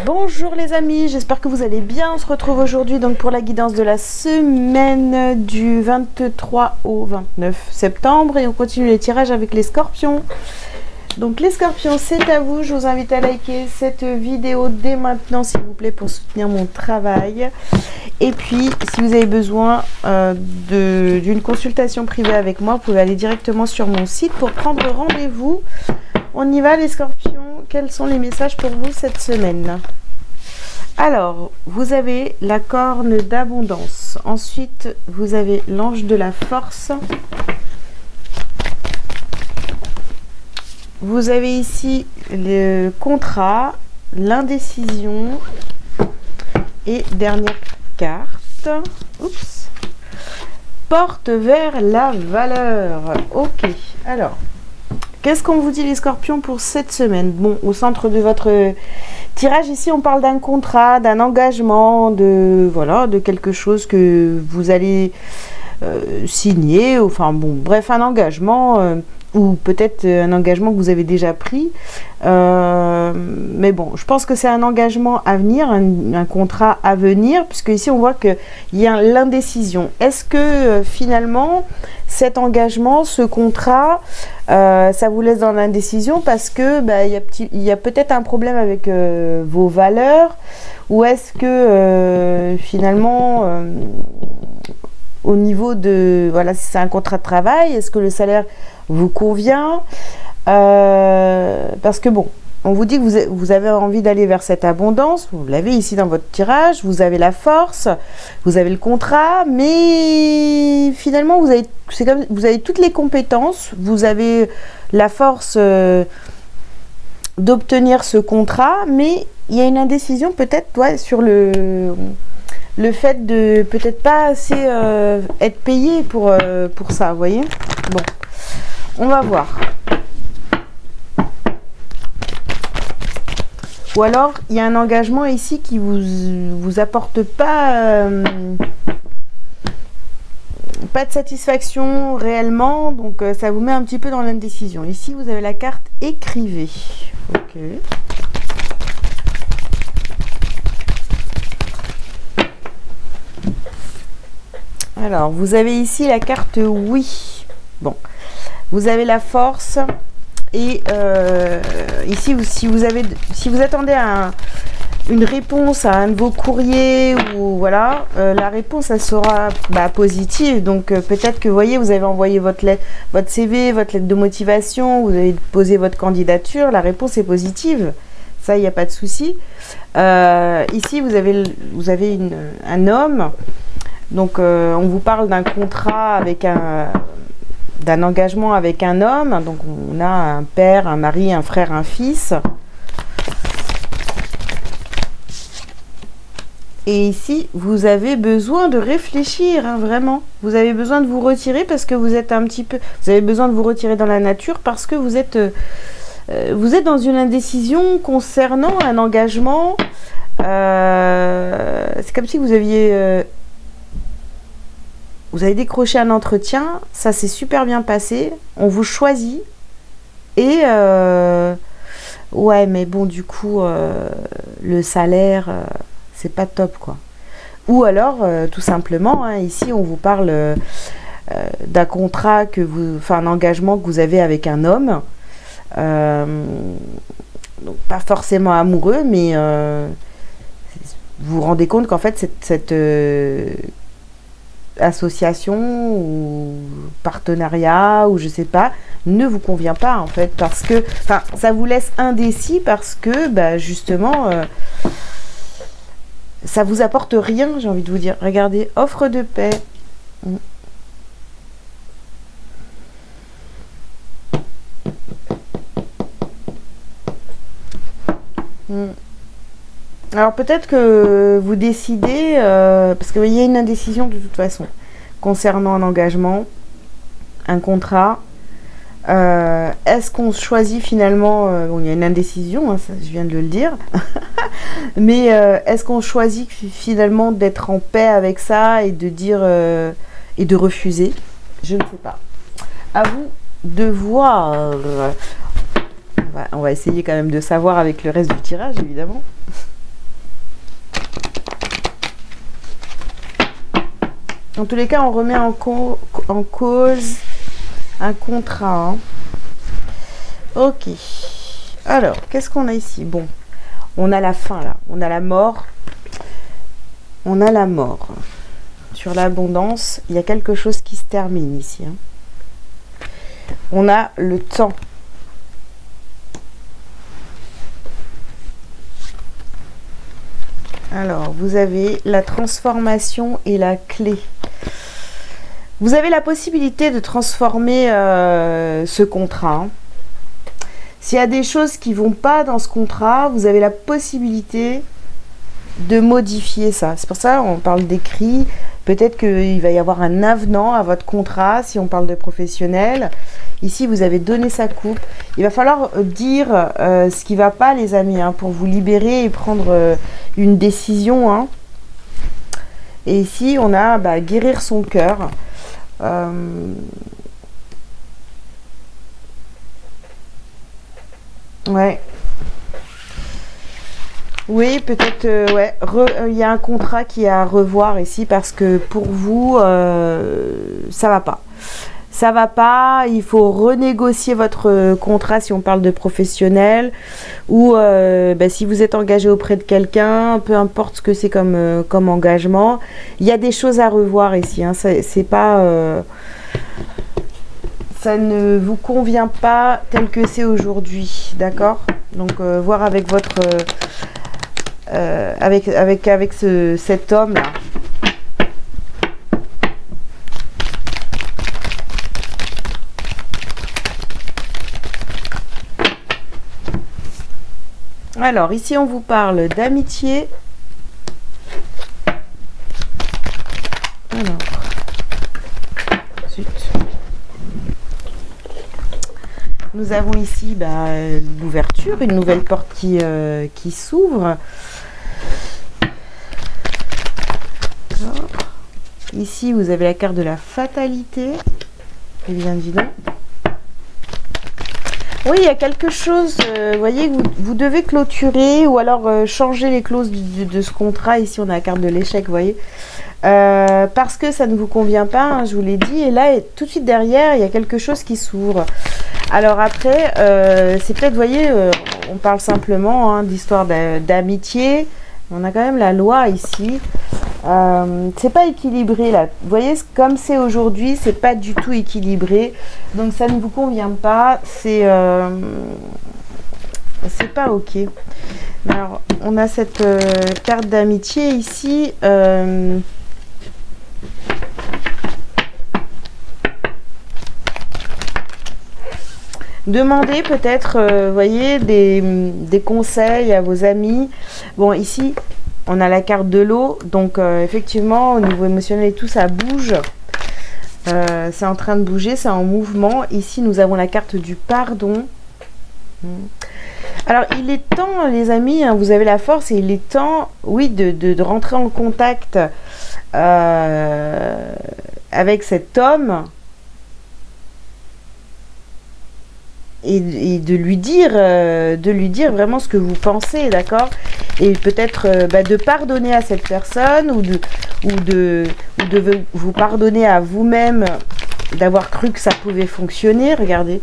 Bonjour les amis, j'espère que vous allez bien. On se retrouve aujourd'hui donc pour la guidance de la semaine du 23 au 29 septembre et on continue les tirages avec les scorpions. Donc les scorpions, c'est à vous. Je vous invite à liker cette vidéo dès maintenant s'il vous plaît pour soutenir mon travail. Et puis si vous avez besoin d'une consultation privée avec moi, vous pouvez aller directement sur mon site pour prendre rendez-vous. On y va les scorpions. Quels sont les messages pour vous cette semaine? Alors, vous avez la corne d'abondance. Ensuite, vous avez l'ange de la force. Vous avez ici le contrat, l'indécision. Et dernière carte. Oups. Porte vers la valeur. Ok, alors. Qu'est-ce qu'on vous dit les scorpions pour cette semaine? Bon, au centre de votre tirage ici, on parle d'un contrat, d'un engagement, de quelque chose que vous allez signer. Enfin bon, bref, un engagement ou peut-être un engagement que vous avez déjà pris. Mais bon, je pense que c'est un engagement à venir, un contrat à venir, puisque ici on voit qu'il y a l'indécision. Est-ce que finalement cet engagement, ce contrat, ça vous laisse dans l'indécision parce que il y a peut-être un problème avec vos valeurs, ou est-ce que finalement au niveau de, voilà, si c'est un contrat de travail, est-ce que le salaire vous convient? Parce que bon, on vous dit que vous avez envie d'aller vers cette abondance, vous l'avez ici dans votre tirage, vous avez la force, vous avez le contrat, mais finalement vous avez toutes les compétences, vous avez la force d'obtenir ce contrat, mais il y a une indécision peut-être sur le fait de peut-être pas assez être payé pour ça, vous voyez. Bon, on va voir. Ou alors, il y a un engagement ici qui vous apporte pas de satisfaction réellement, donc ça vous met un petit peu dans l'indécision. Ici, vous avez la carte écrivez. Ok. Alors, vous avez ici la carte oui. Bon, vous avez la force. Et ici, si vous attendez une réponse à un de vos courriers, ou voilà, la réponse elle sera positive. Donc peut-être que vous voyez, vous avez envoyé votre CV, votre lettre de motivation, vous avez posé votre candidature, la réponse est positive. Ça, il n'y a pas de souci. Ici, vous avez un homme. Donc on vous parle d'un contrat avec d'un engagement avec un homme, donc on a un père, un mari, un frère, un fils. Et ici, vous avez besoin de réfléchir, hein, vraiment. Vous avez besoin de vous retirer parce que vous êtes vous avez besoin de vous retirer dans la nature parce que vous êtes dans une indécision concernant un engagement. C'est comme si vous aviez... vous avez décroché un entretien, ça s'est super bien passé, on vous choisit, et ouais, mais bon, du coup, le salaire, c'est pas top, quoi. Ou alors, tout simplement, hein, ici, on vous parle d'un contrat un engagement que vous avez avec un homme, donc pas forcément amoureux, mais vous vous rendez compte qu'en fait, cette association ou partenariat ou je sais pas ne vous convient pas en fait, parce que ça vous laisse indécis parce que justement ça vous apporte rien, j'ai envie de vous dire. Regardez, offre de paix. Alors peut-être que vous décidez, parce qu'il y a une indécision de toute façon, concernant un engagement, un contrat. Est-ce qu'on choisit finalement, bon, il y a une indécision, hein, ça, je viens de le dire, mais est-ce qu'on choisit finalement d'être en paix avec ça et de dire, et de refuser? Je ne sais pas. À vous de voir. On va essayer quand même de savoir avec le reste du tirage, évidemment. En tous les cas, on remet en cause un contrat. Hein. Ok. Alors, qu'est-ce qu'on a ici? Bon, on a la fin là. On a la mort. On a la mort. Sur l'abondance, il y a quelque chose qui se termine ici. Hein. On a le temps. Alors, vous avez la transformation et la clé. Vous avez la possibilité de transformer ce contrat. Hein. S'il y a des choses qui ne vont pas dans ce contrat, vous avez la possibilité de modifier ça. C'est pour ça qu'on parle d'écrit. Peut-être qu'il va y avoir un avenant à votre contrat si on parle de professionnel. Ici, vous avez donné sa coupe. Il va falloir dire ce qui ne va pas, les amis, hein, pour vous libérer et prendre une décision. Hein. Et ici, on a guérir son cœur. Ouais. Oui, peut-être, ouais. Il y a un contrat qui est à revoir ici parce que pour vous, ça va pas. Ça va pas, il faut renégocier votre contrat si on parle de professionnel ou si vous êtes engagé auprès de quelqu'un, peu importe ce que c'est comme engagement, il y a des choses à revoir ici. Hein. C'est pas, ça ne vous convient pas tel que c'est aujourd'hui, d'accord? Donc voir avec votre avec cet homme là. Alors, ici, on vous parle d'amitié. Alors, zut. Nous avons ici l'ouverture, une nouvelle porte qui s'ouvre. Ici, vous avez la carte de la fatalité. Et bien évidemment. Oui, il y a quelque chose, vous voyez, que vous devez clôturer ou alors changer les clauses de ce contrat. Ici, on a la carte de l'échec, vous voyez. Parce que ça ne vous convient pas, hein, je vous l'ai dit. Et là, tout de suite derrière, il y a quelque chose qui s'ouvre. Alors après, c'est peut-être, vous voyez, on parle simplement hein, d'histoire d'amitié. On a quand même la loi ici. C'est pas équilibré là. Vous voyez, comme c'est aujourd'hui, c'est pas du tout équilibré. Donc ça ne vous convient pas. C'est pas ok. Alors, on a cette carte d'amitié ici. Demandez peut-être, vous voyez, des conseils à vos amis. Bon, ici, on a la carte de l'eau. Donc, effectivement, au niveau émotionnel et tout, ça bouge. C'est en train de bouger, c'est en mouvement. Ici, nous avons la carte du pardon. Alors, il est temps, les amis, hein, vous avez la force et il est temps, oui, de rentrer en contact avec cet homme. Et de lui dire vraiment ce que vous pensez, d'accord? Et peut-être de pardonner à cette personne ou de vous pardonner à vous-même d'avoir cru que ça pouvait fonctionner. Regardez,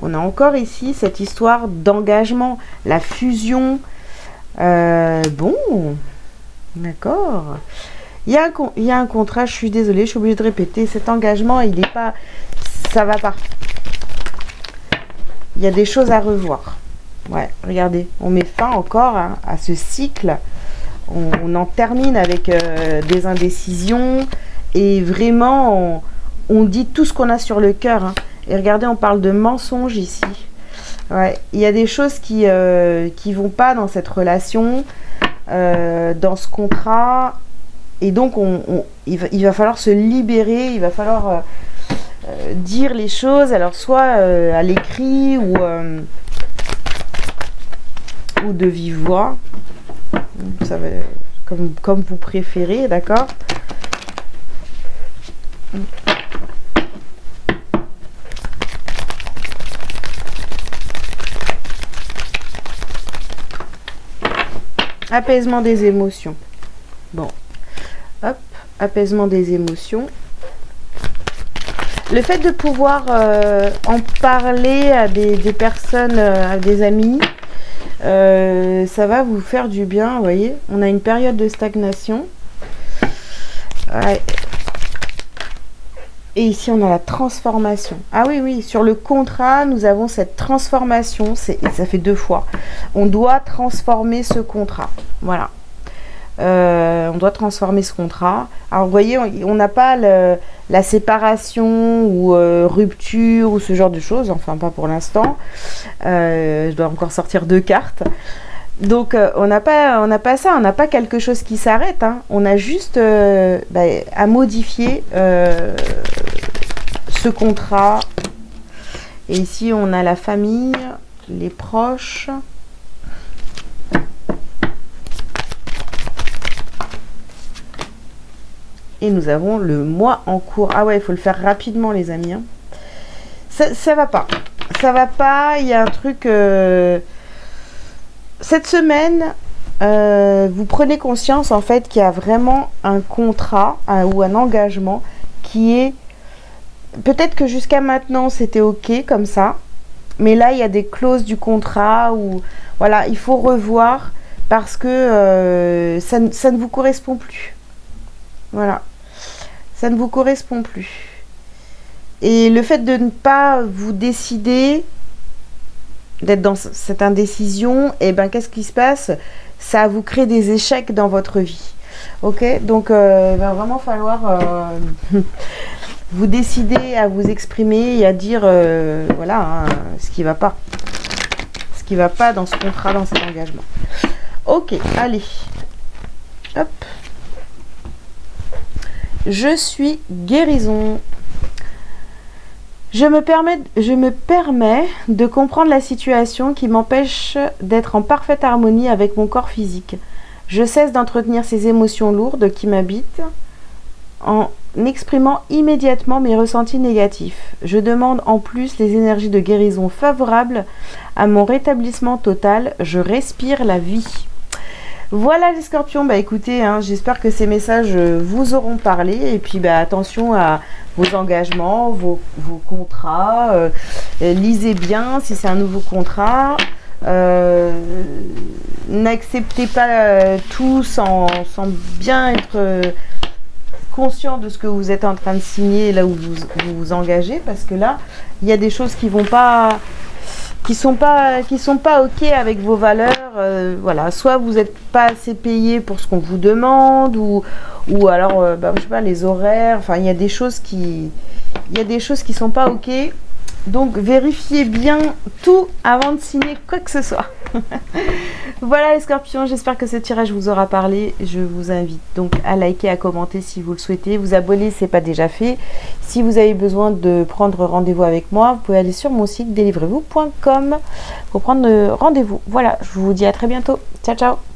on a encore ici cette histoire d'engagement, la fusion. Bon, d'accord. Il y a un contrat, je suis désolée, je suis obligée de répéter, cet engagement, il n'est pas... Ça va pas. Il y a des choses à revoir. Ouais, regardez, on met fin encore hein, à ce cycle. On en termine avec des indécisions. Et vraiment, on dit tout ce qu'on a sur le cœur. Hein. Et regardez, on parle de mensonges ici. Ouais, il y a des choses qui vont pas dans cette relation, dans ce contrat. Et donc, il va falloir se libérer. Il va falloir... dire les choses, alors soit à l'écrit ou de vive voix, ça va, comme vous préférez, d'accord? Apaisement des émotions. Bon, hop, apaisement des émotions. Le fait de pouvoir en parler à des personnes, à des amis, ça va vous faire du bien, vous voyez. On a une période de stagnation. Ouais. Et ici, on a la transformation. Ah oui, oui, sur le contrat, nous avons cette transformation. Ça fait 2 fois. On doit transformer ce contrat. Voilà. On doit transformer ce contrat. Alors, vous voyez, on n'a pas la séparation ou rupture ou ce genre de choses. Enfin, pas pour l'instant. Je dois encore sortir 2 cartes. Donc, on n'a pas ça. On n'a pas quelque chose qui s'arrête. Hein. On a juste à modifier ce contrat. Et ici, on a la famille, les proches. Et nous avons le mois en cours. Ah ouais, il faut le faire rapidement, les amis. Hein. Ça va pas. Ça va pas. Il y a un truc... Cette semaine, vous prenez conscience, en fait, qu'il y a vraiment un contrat ou un engagement qui est... Peut-être que jusqu'à maintenant, c'était OK comme ça. Mais là, il y a des clauses du contrat où... Voilà, il faut revoir parce que ça ne vous correspond plus. Voilà. Ça ne vous correspond plus. Et le fait de ne pas vous décider, d'être dans cette indécision, et ben qu'est-ce qui se passe? Ça vous crée des échecs dans votre vie. Ok? Donc, il va vraiment falloir vous décider à vous exprimer et à dire, voilà, hein, ce qui ne va pas. Ce qui ne va pas dans ce contrat, dans cet engagement. Ok, allez. Hop. Je suis guérison. Je me permets de comprendre la situation qui m'empêche d'être en parfaite harmonie avec mon corps physique. Je cesse d'entretenir ces émotions lourdes qui m'habitent en exprimant immédiatement mes ressentis négatifs. Je demande en plus les énergies de guérison favorables à mon rétablissement total. Je respire la vie. Voilà les scorpions, bah écoutez, hein, j'espère que ces messages vous auront parlé et puis bah, attention à vos engagements, vos contrats, lisez bien si c'est un nouveau contrat, n'acceptez pas tout sans bien être conscient de ce que vous êtes en train de signer là où vous vous engagez parce que là, il y a des choses qui vont pas... qui sont pas ok avec vos valeurs, voilà, soit vous n'êtes pas assez payé pour ce qu'on vous demande ou alors je sais pas, les horaires, enfin il y a des choses qui sont pas ok, donc vérifiez bien tout avant de signer quoi que ce soit. Voilà les scorpions, j'espère que ce tirage vous aura parlé. Je vous invite donc à liker, à commenter si vous le souhaitez, vous abonner si ce n'est pas déjà fait. Si vous avez besoin de prendre rendez-vous avec moi, vous pouvez aller sur mon site délivrez-vous.com pour prendre rendez-vous. Voilà, je vous dis à très bientôt. Ciao ciao.